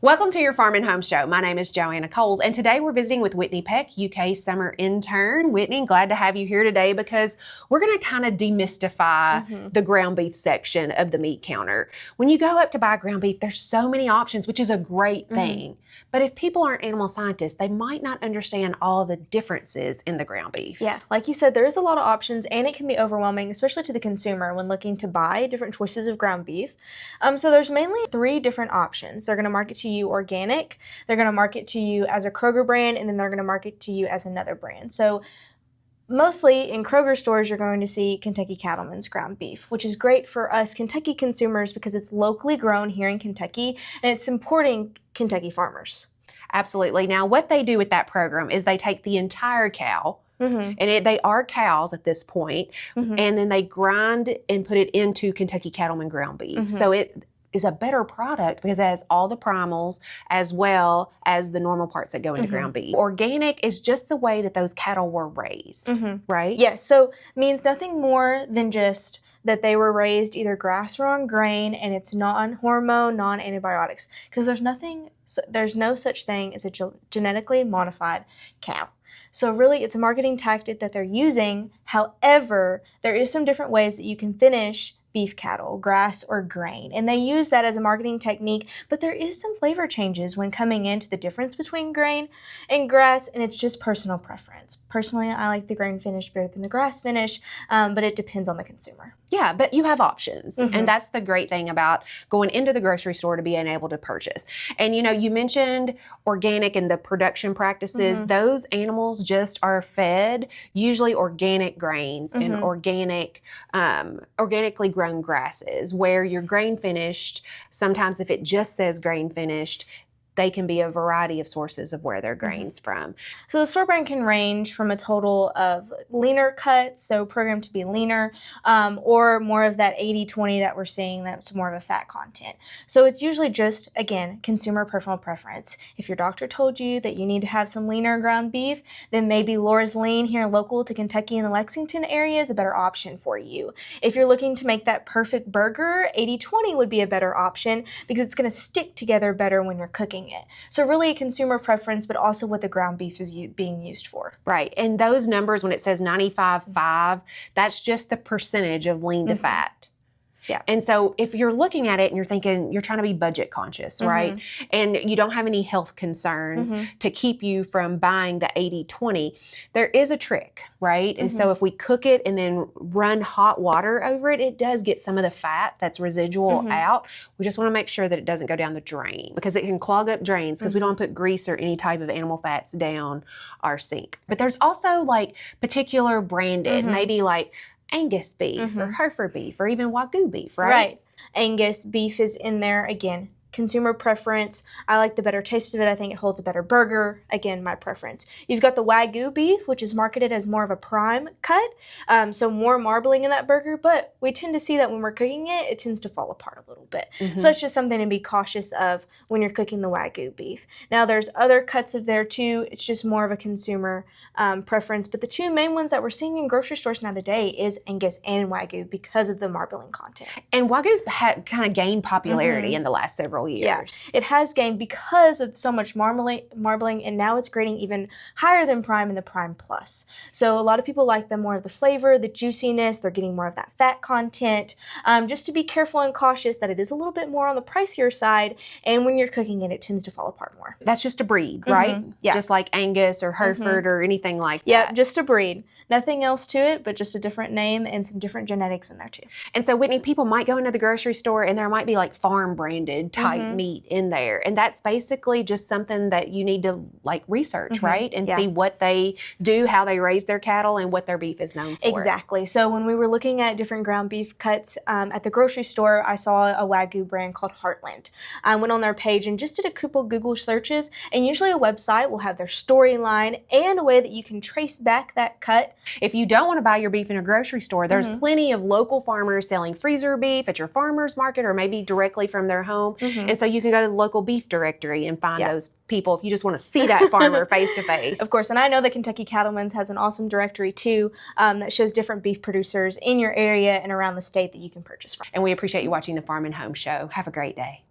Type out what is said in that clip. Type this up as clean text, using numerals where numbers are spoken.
Welcome to your Farm and Home Show. My name is Joanna Coles, and today we're visiting with Whitney Peck, UK summer intern. Whitney, glad to have you here today because we're going to kind of demystify the ground beef section of the meat counter. When you go up to buy ground beef, there's so many options, which is a great thing. But if people aren't animal scientists, they might not understand all the differences in the ground beef. Yeah, like you said, there is a lot of options and it can be overwhelming, especially to the consumer when looking to buy different choices of ground beef. So there's mainly 3 different options. They're going to market to you organic, they're going to market to you as a Kroger brand, and then they're going to market to you as another brand. So mostly in Kroger stores, you're going to see Kentucky Cattlemen's ground beef, which is great for us Kentucky consumers because it's locally grown here in Kentucky and it's supporting Kentucky farmers. Absolutely. Now, what they do with that program is they take the entire cow, and they are cows at this point, and then they grind and put it into Kentucky Cattlemen ground beef. So it is a better product because it has all the primals as well as the normal parts that go into ground beef. Organic is just the way that those cattle were raised, right? Yes, so means nothing more than just that they were raised either grass or on grain, and it's non-hormone, non-antibiotics, because there's no such thing as a genetically modified cow. So really, it's a marketing tactic that they're using. However, there is some different ways that you can finish beef cattle, grass or grain. And they use that as a marketing technique, but there is some flavor changes when coming into the difference between grain and grass, and it's just personal preference. Personally, I like the grain finish better than the grass finish, but it depends on the consumer. Yeah, but you have options. And that's the great thing about going into the grocery store to being able to purchase. And you know, you mentioned organic and the production practices. Those animals just are fed usually organic grains and organically grown grasses, where your grain finished, sometimes if it just says grain finished, they can be a variety of sources of where their grain's from. So the store brand can range from a total of leaner cuts, so programmed to be leaner, or more of that 80-20 that we're seeing that's more of a fat content. So it's usually just, again, consumer personal preference. If your doctor told you that you need to have some leaner ground beef, then maybe Laura's Lean here local to Kentucky in the Lexington area is a better option for you. If you're looking to make that perfect burger, 80-20 would be a better option because it's going to stick together better when you're cooking it. So really a consumer preference, but also what the ground beef is being used for. Right. And those numbers, when it says 95.5, that's just the percentage of lean to fat. Yeah. And so if you're looking at it and you're thinking you're trying to be budget conscious, right? And you don't have any health concerns to keep you from buying the 80-20, there is a trick, right? And so if we cook it and then run hot water over it, it does get some of the fat that's residual out. We just want to make sure that it doesn't go down the drain because it can clog up drains because we don't want to put grease or any type of animal fats down our sink. But there's also like particular branded, maybe like Angus beef or Hereford beef or even Wagyu beef, right? Right. Angus beef is in there. Again, consumer preference. I like the better taste of it. I think it holds a better burger. Again, my preference. You've got the Wagyu beef, which is marketed as more of a prime cut, so more marbling in that burger, but we tend to see that when we're cooking it, it tends to fall apart a little bit. So that's just something to be cautious of when you're cooking the Wagyu beef. Now, there's other cuts of there too. It's just more of a consumer preference, but the 2 main ones that we're seeing in grocery stores now today is Angus and Wagyu because of the marbling content. And Wagyu's kind of gained popularity in the last several years. Yeah, it has gained because of so much marbling, and now it's grading even higher than Prime and the Prime Plus. So a lot of people like more of the flavor, the juiciness, they're getting more of that fat content. Just to be careful and cautious that it is a little bit more on the pricier side, and when you're cooking it, it tends to fall apart more. That's just a breed, right? Yeah. Just like Angus or Hereford or anything like that. Yeah, just a breed. Nothing else to it, but just a different name and some different genetics in there too. And so, Whitney, people might go into the grocery store and there might be like farm branded type meat in there. And that's basically just something that you need to like research, right? And see what they do, how they raise their cattle, and what their beef is known for. Exactly. So when we were looking at different ground beef cuts at the grocery store, I saw a Wagyu brand called Heartland. I went on their page and just did a couple Google searches, and usually a website will have their storyline and a way that you can trace back that cut. If you don't want to buy your beef in a grocery store, there's plenty of local farmers selling freezer beef at your farmer's market or maybe directly from their home. And so you can go to the local beef directory and find those people if you just want to see that farmer face to face. Of course, and I know that Kentucky Cattlemen's has an awesome directory too that shows different beef producers in your area and around the state that you can purchase from. And we appreciate you watching the Farm and Home Show. Have a great day.